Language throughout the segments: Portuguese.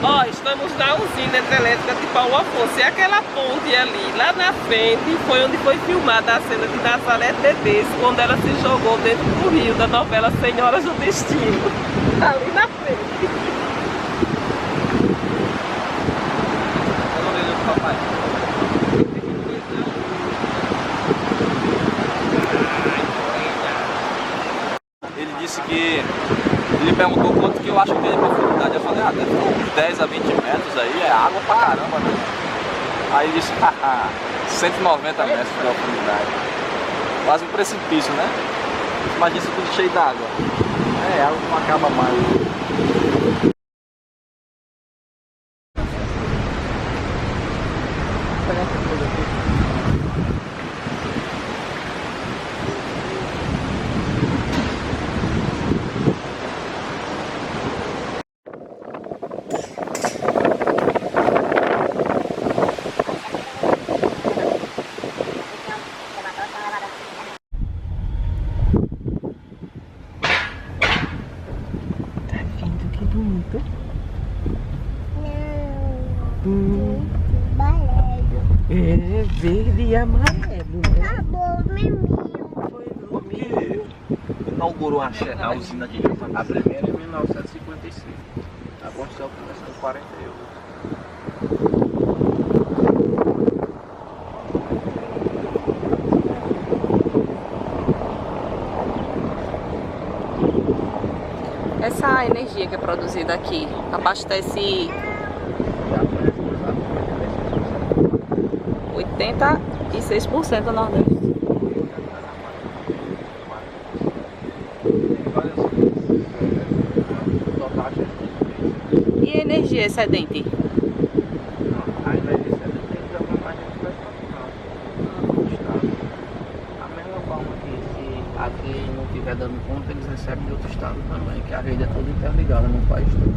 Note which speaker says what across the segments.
Speaker 1: Ó, estamos na usina hidrelétrica de Paulo Afonso. E aquela ponte ali, lá na frente, foi onde foi filmada a cena de Nazaré Tedesco, quando ela se jogou dentro do rio da novela Senhoras do Destino. Ali na frente. Papai.
Speaker 2: Ele disse que... Ele perguntou quanto que eu acho que tem de profundidade. Eu falei, deve ter uns 10 a 20 metros aí, é água pra caramba, né? Aí ele disse, 190 metros de profundidade. Quase um precipício, né? Imagina isso tudo cheio d'água. É, água não acaba mais.
Speaker 1: É verde e amarelo, né?
Speaker 3: Acabou, menino.
Speaker 2: Por que inaugurou a usina de Jafari?
Speaker 4: A primeira em 1955. A construção começou em 48.
Speaker 5: Essa energia que é produzida aqui abastece 86% do Nordeste. E energia excedente?
Speaker 4: A energia excedente tem que jogar mais no estado. A mesma forma que se aqui não estiver dando conta, eles recebem de outro estado também, que a rede é toda interligada no país todo.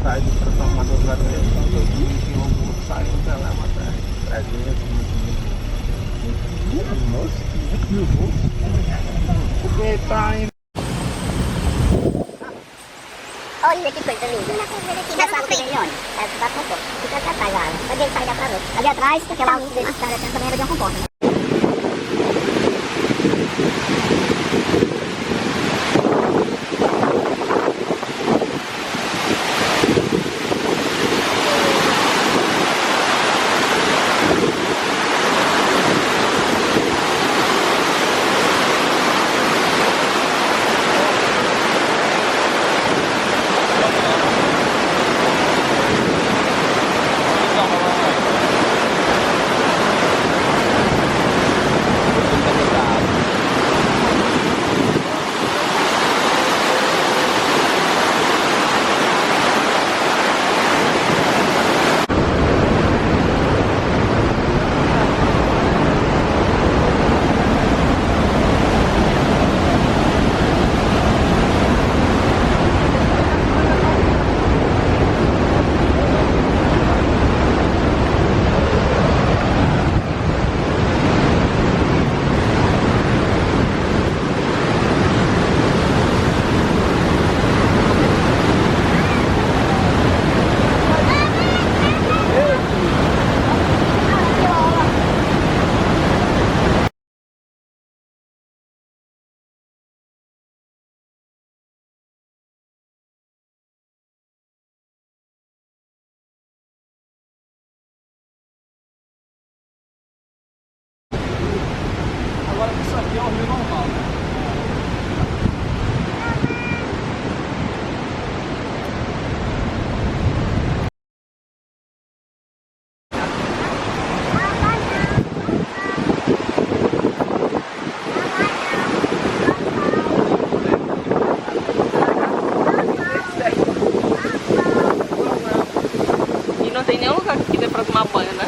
Speaker 4: Sai do transformador da pressão, em algum sai um telema até 300, nossa, que nervoso. Porque tá em...
Speaker 3: Olha que coisa linda. Essa água que vem de onde? Essa da composta. Fica aqui atrás a água. Pode ele sair da pra ver. Ali atrás, aquela água desse cara também era de uma composta, né?
Speaker 2: Agora isso aqui é o rio normal, né?
Speaker 5: E não tem nenhum lugar que dê pra tomar banho, né?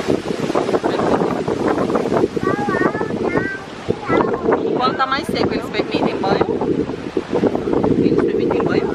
Speaker 5: Quando tá mais seco, eles permitem banho? Eles permitem banho?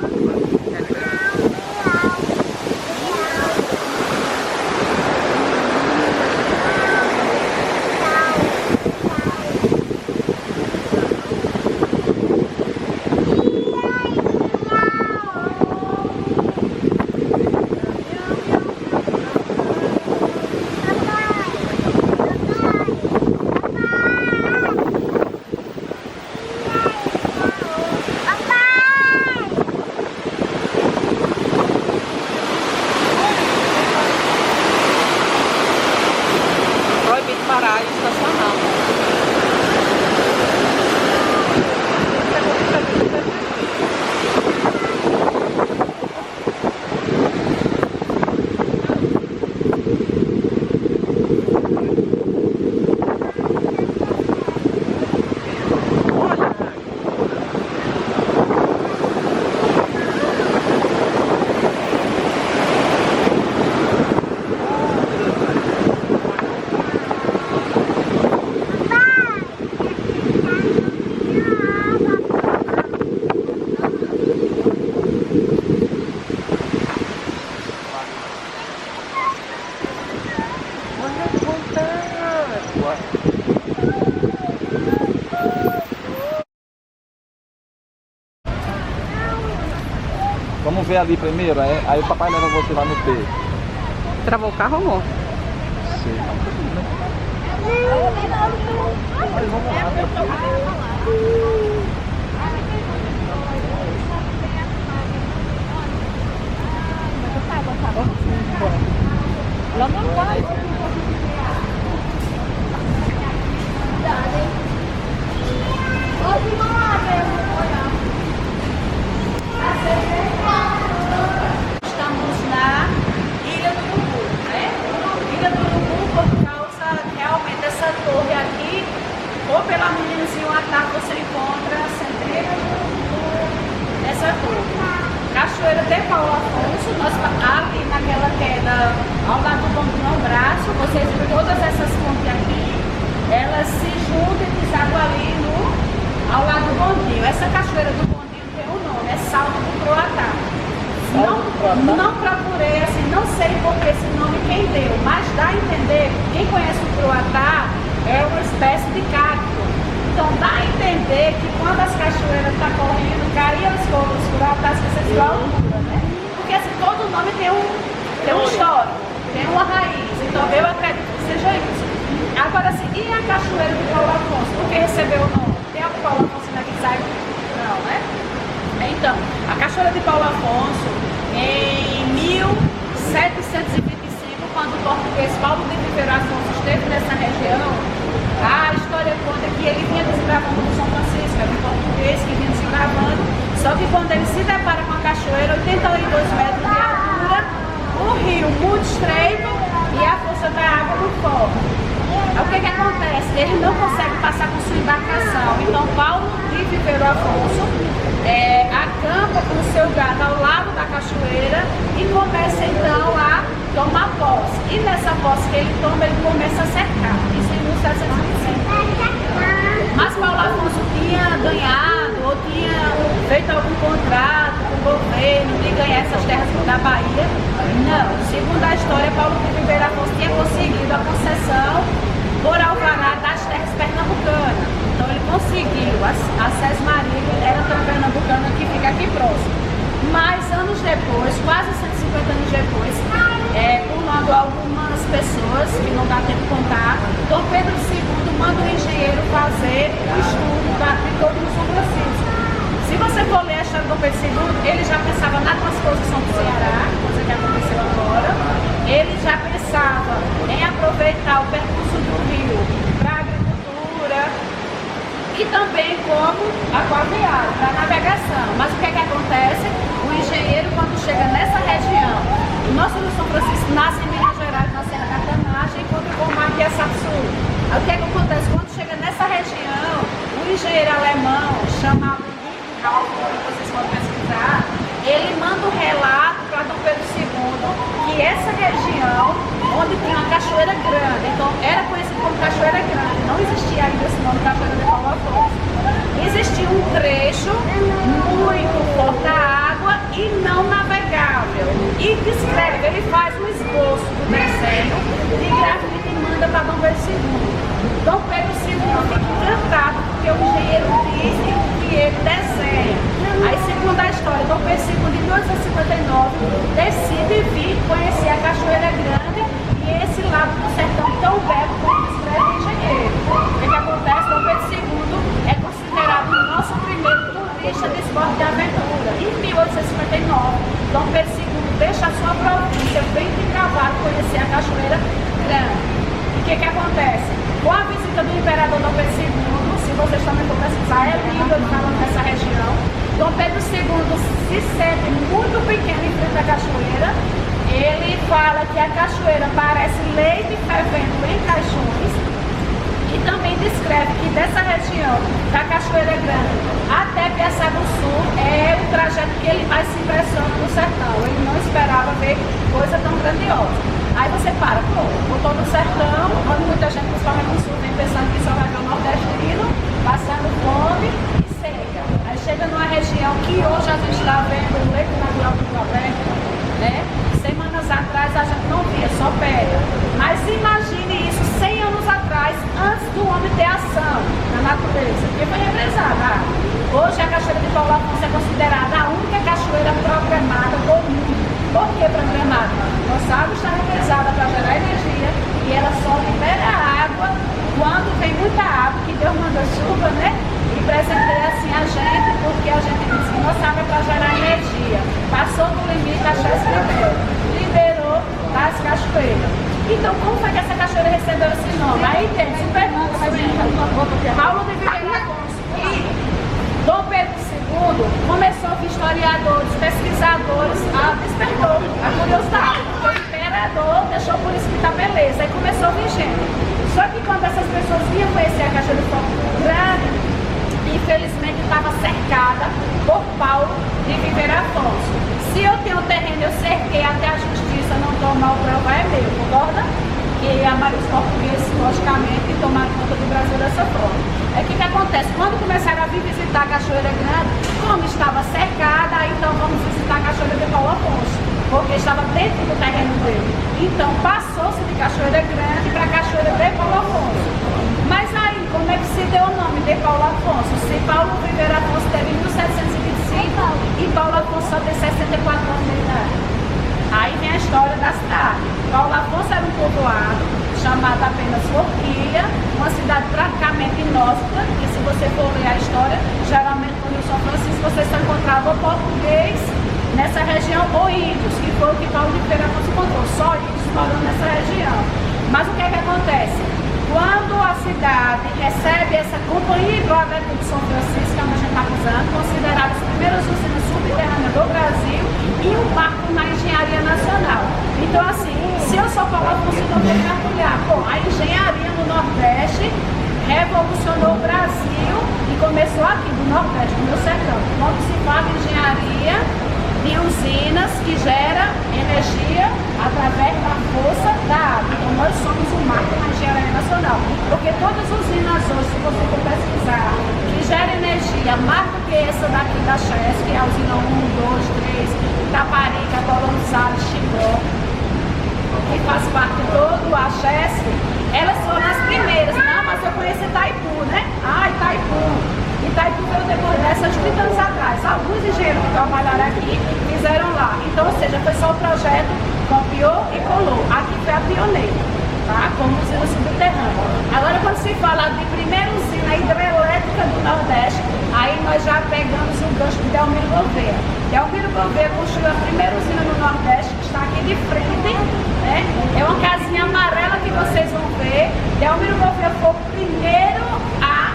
Speaker 2: Vamos ver ali primeiro, aí o papai leva você lá no P.
Speaker 5: Travou o carro, amor?
Speaker 2: Sim. Mas vamos lá,
Speaker 3: Logo vai.
Speaker 6: Estamos na Ilha do Urubu, né? Ilha do Urubu por causa realmente essa torre aqui, ou pela meninazinha à tarde você encontra a centeira dessa torre. Cachoeira de Paulo Afonso, nós ali naquela queda ao lado do Bondinho ao braço, vocês viram todas essas pontes aqui, elas se juntam e desaguam ali ao lado do Bondinho. Essa cachoeira do Bondinho tem um nome, é Salto do Croatá. Não procurei, assim, não sei por que esse nome quem deu, mas dá a entender, quem conhece o Croatá é uma espécie de cacto. Então dá a entender que quando as cachoeiras estão correndo, caíam os croatás, que vocês viram a altura, né? Porque assim, todo nome tem um histórico, tem uma raiz, então eu acredito que seja isso. Agora assim, e a cachoeira de Paulo Afonso? Por que recebeu o nome? Tem algum Paulo Afonso na Guisai? Não, né? Então, a cachoeira de Paulo Afonso, em 1725, quando o português Paulo de Viveiro Afonso esteve nessa região, a história conta que ele vinha desbravando do São Francisco, era um português que vinha desbravando, só que quando ele se depara com a cachoeira, 82 metros de altura, um rio muito estreito e a força da água muito forte. O que acontece? Ele não consegue passar com sua embarcação, então Paulo de Viveiro Afonso acampa com o seu gado ao lado da cachoeira e começa então a tomar posse. E nessa posse que ele toma, ele começa a cercar. Isso em 1725. Mas Paulo Afonso tinha ganhado ou tinha feito algum contrato com o governo de ganhar essas terras da Bahia? Não. Segundo a história, Paulo de Viveiro Afonso tinha conseguido a concessão por alvará das terras pernambucanas. Então ele conseguiu a Sesmaria, que era também pernambucana, que fica aqui próximo. Mas anos depois, quase 150 anos depois, pulando algumas pessoas, que não dá tempo de contar, Dom Pedro II manda um engenheiro fazer o estudo de todo o São Francisco. Se você for ler a história do Dom Pedro II, ele já pensava na transposição do Ceará, coisa que aconteceu agora. Ele já pensava em aproveitar o percurso do rio para a agricultura e também como aquaviário, para a navegação. Mas o que acontece? O engenheiro, quando chega nessa região, o nosso Rio São Francisco nasce em Minas Gerais, na Serra da Canagem, enquanto o mar que é Sapsu. Aí o que acontece? Quando chega nessa região, o engenheiro alemão, chamado vocês podem pesquisar, ele manda um relato para Dom Pedro II que essa região, onde tinha uma cachoeira grande, então era conhecido como Cachoeira Grande, não existia ainda esse nome Cachoeira de Paulo Afonso. Existia um trecho muito forte da água e não navegável. E descreve, ele faz um esboço do desenho de grafite e manda para Dom Pedro II. Dom Pedro II fica encantado porque o engenheiro diz que ele desenha. Aí, segundo a história, Dom Pedro II, em 1859, decide vir conhecer a Cachoeira Grande e esse lado do sertão tão belo como descreve o engenheiro. O que acontece? Dom Pedro II é considerado o nosso primeiro turista de esporte de aventura. Em 1859, Dom Pedro II deixa a sua província bem de cavalo conhecer a Cachoeira Grande. E o que acontece? Com a visita do imperador Dom Pedro II, se vocês também for pesquisar, é lindo ele falando dessa região. Dom Pedro II se sente muito pequeno em frente à cachoeira. Ele fala que a cachoeira parece leite fervendo em caixões. E também descreve que dessa região, da Cachoeira Grande até Piaçaba do Sul, é o trajeto que ele mais se impressiona no sertão. Ele não esperava ver coisa tão grandiosa. Aí você para, botou no sertão, onde muita gente, principalmente no sul, vem pensando que só vai ver o nordestino, passando fome e seca. Aí chega numa região que hoje a gente está vendo o leito natural do aberto, né? Semanas atrás a gente não via, só pedra. Mas imagine isso 100 anos atrás, beleza, porque foi represada. Hoje a Cachoeira de Paulo Afonso é considerada a única cachoeira programada do mundo. Por que programada? Nossa água está represada para gerar energia e ela só libera água quando vem muita água, que Deus manda chuva, né? E presenteia assim a gente, porque a gente disse que nossa água é para gerar energia. Passou do limite, a Chesf liberou das cachoeiras. Então, como foi que essa cachoeira recebeu esse nome? Aí tem, se pergunta, Paulo de Vieira Afonso e Dom Pedro II começou com historiadores, pesquisadores, despertou a curiosidade. O imperador deixou por escrita a beleza, aí começou a vir gente. Só que quando essas pessoas vinham conhecer a Cachoeira de Fogo Grande, infelizmente estava cercada por Paulo de Vieira Afonso. Se eu tenho terreno, eu cerquei até a justiça não tomar o prova é meu, concorda? Que a maioria dos portugueses, logicamente, tomaram conta do Brasil dessa forma. É o que acontece? Quando começaram a vir visitar a Cachoeira Grande, como estava cercada, então vamos visitar a Cachoeira de Paulo Afonso, porque estava dentro do terreno dele. Então passou-se de Cachoeira Grande para Cachoeira de Paulo Afonso. Mas aí, como é que se deu o nome de Paulo Afonso? Se Paulo Vieira Afonso teve em 1725 e Paulo Afonso só tem 64 anos de idade. Aí vem a história da cidade. Paulo Afonso era um povoado chamado apenas Forquilha, uma cidade praticamente inóspita, que se você for ler a história, geralmente no Rio São Francisco você só encontrava português nessa região ou índios, que foi o que Paulo de Vieira Afonso encontrou, só índios morando nessa região. Mas o que é que acontece? Quando a cidade recebe essa companhia hidroelétrica de São Francisco, que a gente está usando, considerada as primeiras usinas subterrâneas do Brasil e um marco na engenharia nacional. Então, assim, se eu sou Paulo Afonso, então eu vou mergulhar. Bom, a engenharia no Nordeste revolucionou o Brasil e começou aqui do Nordeste, no meu sertão. Quando se fala em engenharia de usinas que gera energia através da força da água. Então nós somos um marco na engenharia nacional. Porque todas as usinas hoje, se você for pesquisar, que gera energia, marca que essa daqui da Chesf, que é a usina 1, 2, 3, Itaparica, Colônia Salles, Xingó, que faz parte todo a Chesf, elas foram as primeiras. Não, mas eu conheço Itaipu, né? Ah, Itaipu. Itaipu veio depois dessas 30 anos atrás. Alguns engenheiros que trabalharam aqui fizeram lá. Então, ou seja, foi só o projeto, copiou e colou. Aqui foi a pioneira, tá? Como usina subterrânea. Agora, quando se fala de primeira usina hidrelétrica do Nordeste, aí nós já pegamos o gancho de Delmiro Gouveia. Delmiro Gouveia construiu a primeira usina no Nordeste, que está aqui de frente, né? É uma casinha amarela que vocês vão ver. Delmiro Gouveia foi o primeiro a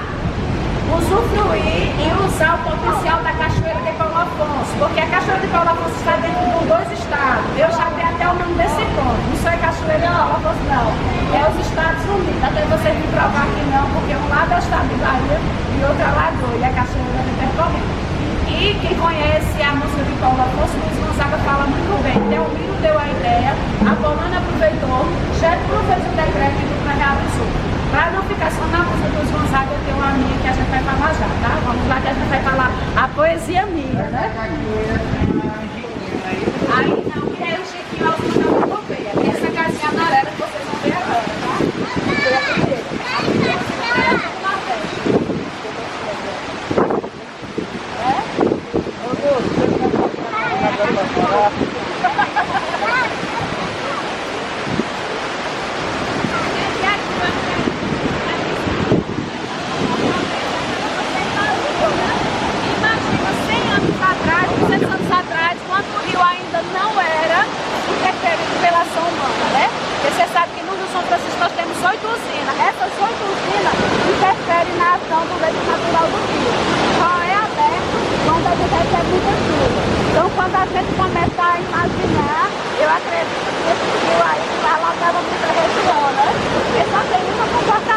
Speaker 6: usufruir e usar o potencial da Cachoeira de Paulo Afonso, porque a Cachoeira de Paulo Afonso está dentro dos dois estados. Eu já dei até o nome desse ponto. Não só é Cachoeira de Paulo Afonso, não. É os Estados Unidos. Até você vir provar que não, porque um lado é o estado de Bahia e outro é Lagoa, e a Cachoeira de percorrendo. E quem conhece a música de Paulo Afonso, Luiz Gonzaga fala muito bem. Delmiro deu a ideia, a Polônia aproveitou, Getúlio fez o decreto e para realizou. Para não ficar só na música dos Gonzaga, eu tenho uma minha que a gente vai falar já, tá? Vamos lá que a gente vai falar a poesia minha, né? Aí não, que é o Chiquinho Alcino Gouveia. Essa casinha amarela que vocês vão ver agora, tá? Foi a primeira. A primeira é a do Nordeste. É? Ô, Deus, quando o rio ainda não era interferido pela ação humana, né? Porque você sabe que no Rio São Francisco nós temos 8 usinas. Essas 8 usinas interferem na ação do leito natural do rio. Só é aberto quando a gente recebe muita chuva. Então, quando a gente começa a imaginar, eu acredito que esse rio aí vai lotar muita região, né? Porque só tem uma comportamento